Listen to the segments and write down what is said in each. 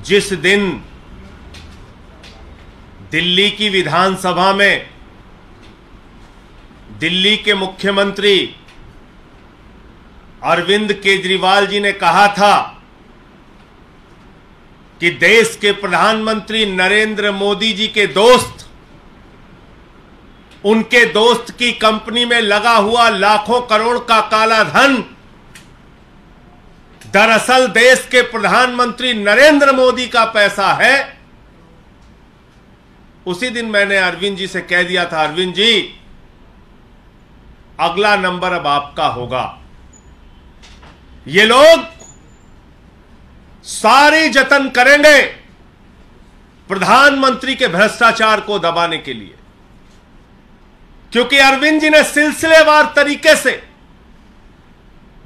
जिस दिन दिल्ली की विधानसभा में दिल्ली के मुख्यमंत्री अरविंद केजरीवाल जी ने कहा था कि देश के प्रधानमंत्री नरेंद्र मोदी जी के दोस्त, उनके दोस्त की कंपनी में लगा हुआ लाखों करोड़ का काला धन दरअसल देश के प्रधानमंत्री नरेंद्र मोदी का पैसा है। उसी दिन मैंने अरविंद जी से कह दिया था, अरविंद जी अगला नंबर अब आपका होगा। ये लोग सारे जतन करेंगे प्रधानमंत्री के भ्रष्टाचार को दबाने के लिए, क्योंकि अरविंद जी ने सिलसिलेवार तरीके से,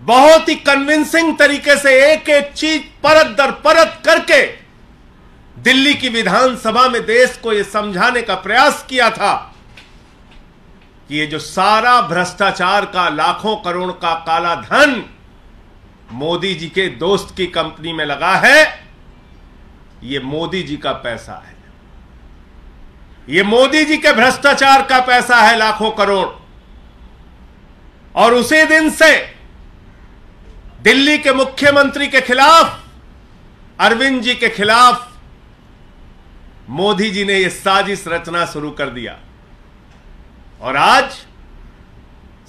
बहुत ही कन्विंसिंग तरीके से एक एक चीज परत दर परत करके दिल्ली की विधानसभा में देश को यह समझाने का प्रयास किया था कि ये जो सारा भ्रष्टाचार का लाखों करोड़ का काला धन मोदी जी के दोस्त की कंपनी में लगा है, ये मोदी जी का पैसा है, ये मोदी जी के भ्रष्टाचार का पैसा है, लाखों करोड़। और उसी दिन से दिल्ली के मुख्यमंत्री के खिलाफ, अरविंद जी के खिलाफ मोदी जी ने यह साजिश रचना शुरू कर दिया और आज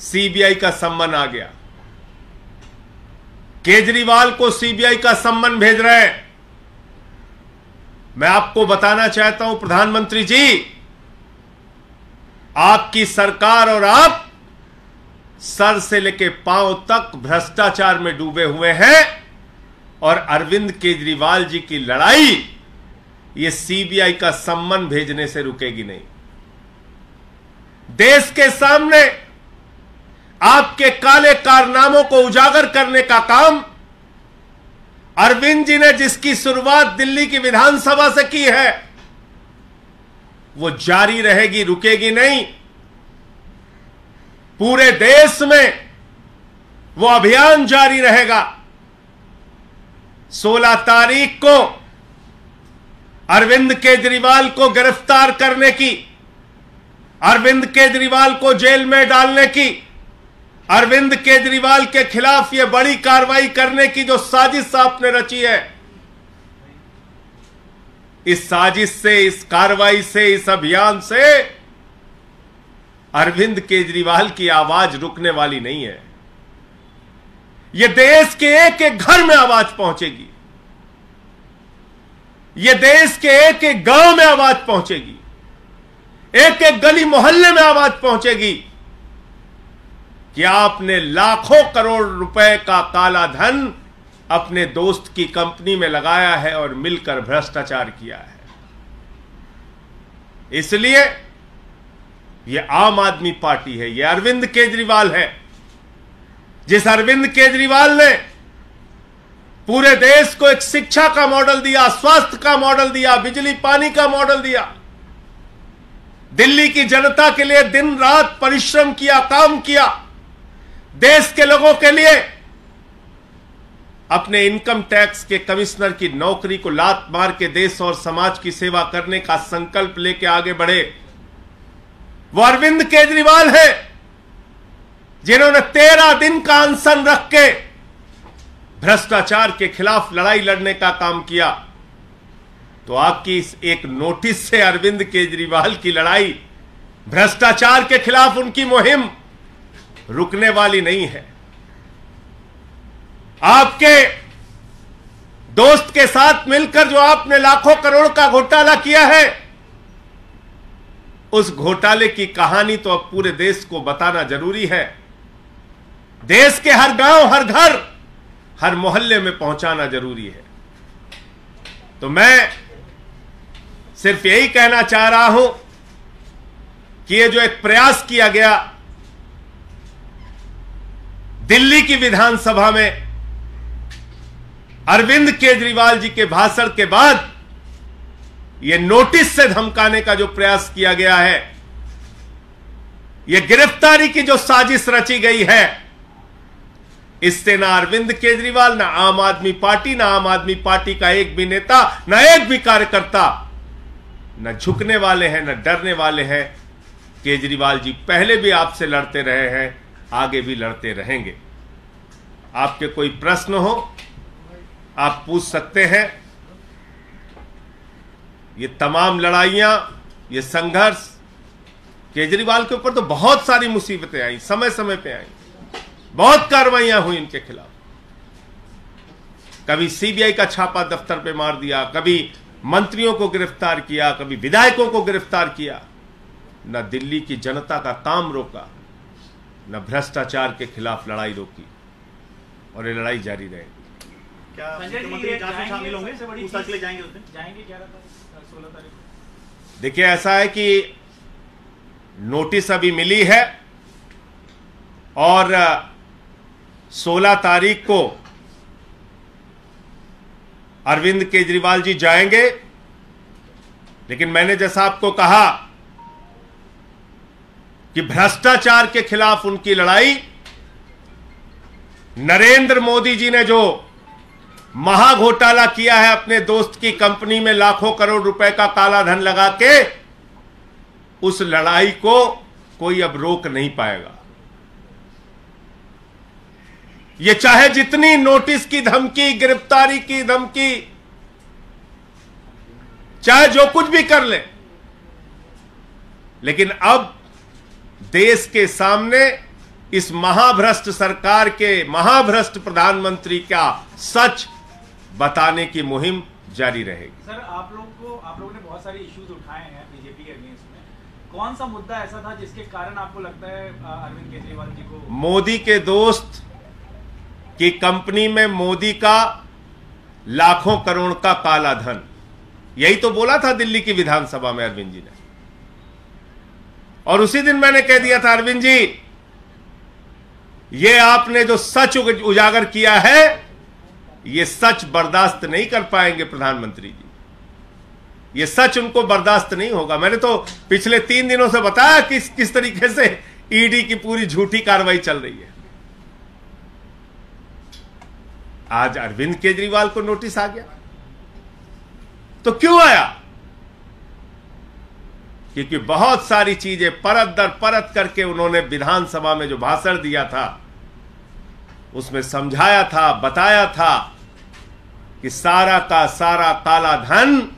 सीबीआई का सम्मन आ गया। केजरीवाल को सीबीआई का सम्मन भेज रहे हैं। मैं आपको बताना चाहता हूं प्रधानमंत्री जी, आपकी सरकार और आप सर से लेकर पांव तक भ्रष्टाचार में डूबे हुए हैं और अरविंद केजरीवाल जी की लड़ाई ये सीबीआई का सम्मन भेजने से रुकेगी नहीं। देश के सामने आपके काले कारनामों को उजागर करने का काम अरविंद जी ने, जिसकी शुरुआत दिल्ली की विधानसभा से की है, वो जारी रहेगी, रुकेगी नहीं। पूरे देश में वो अभियान जारी रहेगा। 16 तारीख को अरविंद केजरीवाल को गिरफ्तार करने की, अरविंद केजरीवाल को जेल में डालने की, अरविंद केजरीवाल के खिलाफ यह बड़ी कार्रवाई करने की जो साजिश आपने रची है, इस साजिश से, इस कार्रवाई से, इस अभियान से अरविंद केजरीवाल की आवाज रुकने वाली नहीं है। यह देश के एक एक घर में आवाज पहुंचेगी, यह देश के एक एक गांव में आवाज पहुंचेगी, एक एक गली मोहल्ले में आवाज पहुंचेगी कि आपने लाखों करोड़ रुपए का काला धन अपने दोस्त की कंपनी में लगाया है और मिलकर भ्रष्टाचार किया है। इसलिए यह आम आदमी पार्टी है, यह अरविंद केजरीवाल है। जिस अरविंद केजरीवाल ने पूरे देश को एक शिक्षा का मॉडल दिया, स्वास्थ्य का मॉडल दिया, बिजली पानी का मॉडल दिया, दिल्ली की जनता के लिए दिन रात परिश्रम किया, काम किया, देश के लोगों के लिए अपने इनकम टैक्स के कमिश्नर की नौकरी को लात मार के देश और समाज की सेवा करने का संकल्प लेके आगे बढ़े, वो अरविंद केजरीवाल है जिन्होंने 13 दिन का अनशन रख के भ्रष्टाचार के खिलाफ लड़ाई लड़ने का काम किया। तो आपकी इस एक नोटिस से अरविंद केजरीवाल की लड़ाई, भ्रष्टाचार के खिलाफ उनकी मुहिम रुकने वाली नहीं है। आपके दोस्त के साथ मिलकर जो आपने लाखों करोड़ का घोटाला किया है, उस घोटाले की कहानी तो अब पूरे देश को बताना जरूरी है। देश के हर गांव, हर घर, हर मोहल्ले में पहुंचाना जरूरी है। तो मैं सिर्फ यही कहना चाह रहा हूं कि ये जो एक प्रयास किया गया दिल्ली की विधानसभा में अरविंद केजरीवाल जी के भाषण के बाद यह नोटिस से धमकाने का जो प्रयास किया गया है, यह गिरफ्तारी की जो साजिश रची गई है, इससे ना अरविंद केजरीवाल, ना आम आदमी पार्टी, ना आम आदमी पार्टी का एक भी नेता, ना एक भी कार्यकर्ता न झुकने वाले हैं, न डरने वाले हैं। केजरीवाल जी पहले भी आपसे लड़ते रहे हैं, आगे भी लड़ते रहेंगे। आपके कोई प्रश्न हो आप पूछ सकते हैं। ये तमाम लड़ाइयां, ये संघर्ष, केजरीवाल के ऊपर तो बहुत सारी मुसीबतें आई, समय समय पे आई, बहुत कार्रवाइयां हुई इनके खिलाफ। कभी सीबीआई का छापा दफ्तर पे मार दिया, कभी मंत्रियों को गिरफ्तार किया, कभी विधायकों को गिरफ्तार किया। न दिल्ली की जनता का काम रोका, न भ्रष्टाचार के खिलाफ लड़ाई रोकी, और ये लड़ाई जारी रहेगी। क्या मुख्यमंत्री जांच में शामिल होंगे? पूछताछ के लिए जाएंगे 16 तारीख को। देखिए, ऐसा है कि नोटिस अभी मिली है और 16 तारीख को अरविंद केजरीवाल जी जाएंगे। लेकिन मैंने जैसा आपको कहा कि भ्रष्टाचार के खिलाफ उनकी लड़ाई, नरेंद्र मोदी जी ने जो महाघोटाला किया है, अपने दोस्त की कंपनी में लाखों करोड़ रुपए का काला धन लगा के, उस लड़ाई को कोई अब रोक नहीं पाएगा। ये चाहे जितनी नोटिस की धमकी, गिरफ्तारी की धमकी, चाहे जो कुछ भी कर ले, लेकिन अब देश के सामने इस महाभ्रष्ट सरकार के, महाभ्रष्ट प्रधानमंत्री का सच बताने की मुहिम जारी रहेगी। सर, आप लोगों ने बहुत सारे इश्यूज उठाए हैं बीजेपी के अगेंस्ट में। कौन सा मुद्दा ऐसा था जिसके कारण आपको लगता है अरविंद केजरीवाल जी को? मोदी के दोस्त की कंपनी में मोदी का लाखों करोड़ का काला धन, यही तो बोला था दिल्ली की विधानसभा में अरविंद जी ने। और उसी दिन मैंने कह दिया था, अरविंद जी, ये आपने जो सच उजागर किया है, ये सच बर्दाश्त नहीं कर पाएंगे प्रधानमंत्री जी। ये सच उनको बर्दाश्त नहीं होगा। मैंने तो पिछले 3 दिनों से बताया किस तरीके से ईडी की पूरी झूठी कार्रवाई चल रही है। आज अरविंद केजरीवाल को नोटिस आ गया, तो क्यों आया? क्योंकि बहुत सारी चीजें परत दर परत करके उन्होंने विधानसभा में जो भाषण दिया था, उसमें समझाया था, बताया था कि सारा का सारा काला धन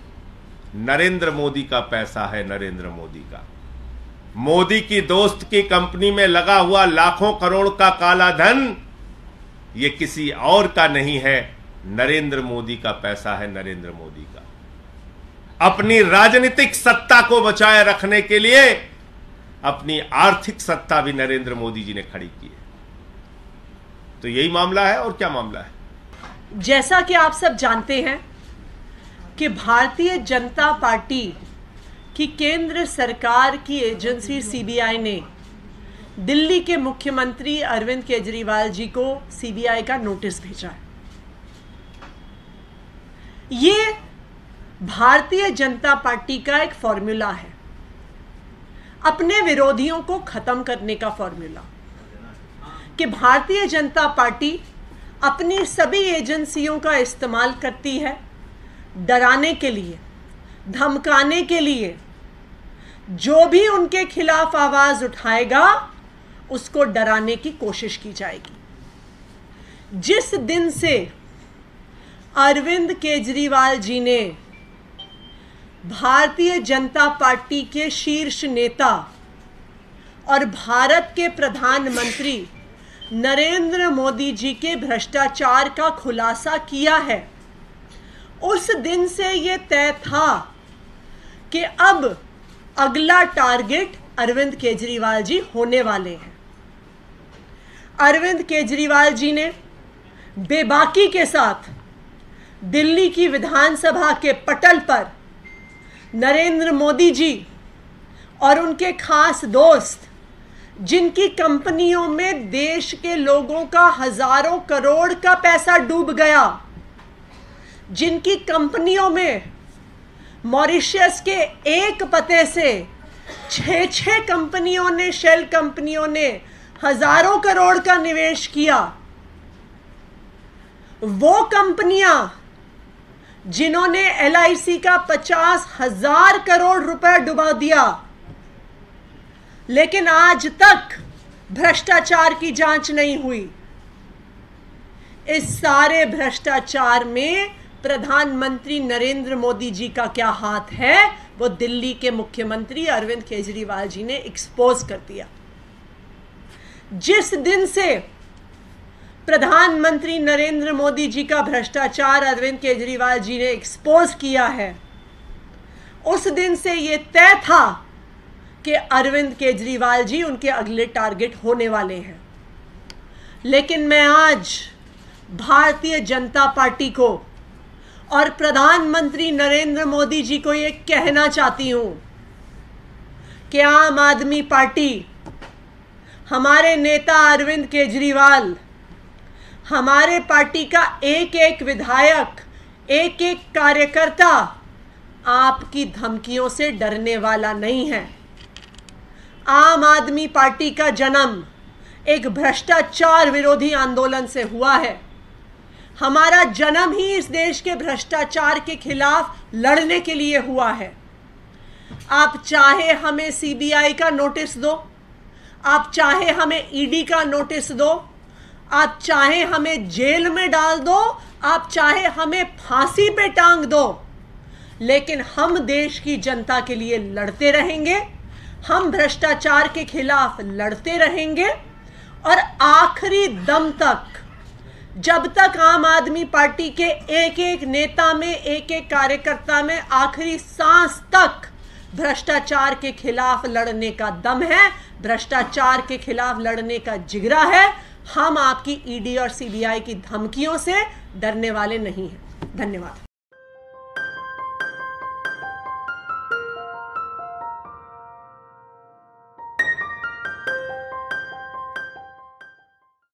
नरेंद्र मोदी का पैसा है। नरेंद्र मोदी का, मोदी की दोस्त की कंपनी में लगा हुआ लाखों करोड़ का काला धन ये किसी और का नहीं है, नरेंद्र मोदी का पैसा है। नरेंद्र मोदी का अपनी राजनीतिक सत्ता को बचाए रखने के लिए अपनी आर्थिक सत्ता भी नरेंद्र मोदी जी ने खड़ी की है। तो यही मामला है। और क्या मामला है? जैसा कि आप सब जानते हैं कि भारतीय जनता पार्टी की केंद्र सरकार की एजेंसी सीबीआई ने दिल्ली के मुख्यमंत्री अरविंद केजरीवाल जी को सीबीआई का नोटिस भेजा है। ये भारतीय जनता पार्टी का एक फॉर्मूला है, अपने विरोधियों को खत्म करने का फॉर्मूला, कि भारतीय जनता पार्टी अपनी सभी एजेंसियों का इस्तेमाल करती है डराने के लिए, धमकाने के लिए। जो भी उनके खिलाफ आवाज उठाएगा उसको डराने की कोशिश की जाएगी। जिस दिन से अरविंद केजरीवाल जी ने भारतीय जनता पार्टी के शीर्ष नेता और भारत के प्रधानमंत्री नरेंद्र मोदी जी के भ्रष्टाचार का खुलासा किया है, उस दिन से ये तय था कि अब अगला टारगेट अरविंद केजरीवाल जी होने वाले हैं। अरविंद केजरीवाल जी ने बेबाकी के साथ दिल्ली की विधानसभा के पटल पर नरेंद्र मोदी जी और उनके खास दोस्त, जिनकी कंपनियों में देश के लोगों का हजारों करोड़ का पैसा डूब गया, जिनकी कंपनियों में मॉरिशस के एक पते से 6 कंपनियों ने, शेल कंपनियों ने हजारों करोड़ का निवेश किया, वो कंपनियां जिन्होंने LIC का 50,000 करोड़ रुपए डुबा दिया, लेकिन आज तक भ्रष्टाचार की जांच नहीं हुई। इस सारे भ्रष्टाचार में प्रधानमंत्री नरेंद्र मोदी जी का क्या हाथ है, वो दिल्ली के मुख्यमंत्री अरविंद केजरीवाल जी ने एक्सपोज कर दिया। जिस दिन से प्रधानमंत्री नरेंद्र मोदी जी का भ्रष्टाचार अरविंद केजरीवाल जी ने एक्सपोज किया है, उस दिन से यह तय था कि अरविंद केजरीवाल जी उनके अगले टारगेट होने वाले हैं। लेकिन मैं आज भारतीय जनता पार्टी को और प्रधानमंत्री नरेंद्र मोदी जी को यह कहना चाहती हूं कि आम आदमी पार्टी, हमारे नेता अरविंद केजरीवाल, हमारे पार्टी का एक एक विधायक, एक एक कार्यकर्ता आपकी धमकियों से डरने वाला नहीं है। आम आदमी पार्टी का जन्म एक भ्रष्टाचार विरोधी आंदोलन से हुआ है। हमारा जन्म ही इस देश के भ्रष्टाचार के खिलाफ लड़ने के लिए हुआ है। आप चाहे हमें CBI का नोटिस दो, आप चाहे हमें ED का नोटिस दो, आप चाहे हमें जेल में डाल दो, आप चाहे हमें फांसी पे टांग दो, लेकिन हम देश की जनता के लिए लड़ते रहेंगे। हम भ्रष्टाचार के खिलाफ लड़ते रहेंगे और आखिरी दम तक, जब तक आम आदमी पार्टी के एक एक नेता में, एक एक कार्यकर्ता में आखिरी सांस तक भ्रष्टाचार के खिलाफ लड़ने का दम है, भ्रष्टाचार के खिलाफ लड़ने का जिगरा है, हम आपकी ED और CBI की धमकियों से डरने वाले नहीं हैं। धन्यवाद।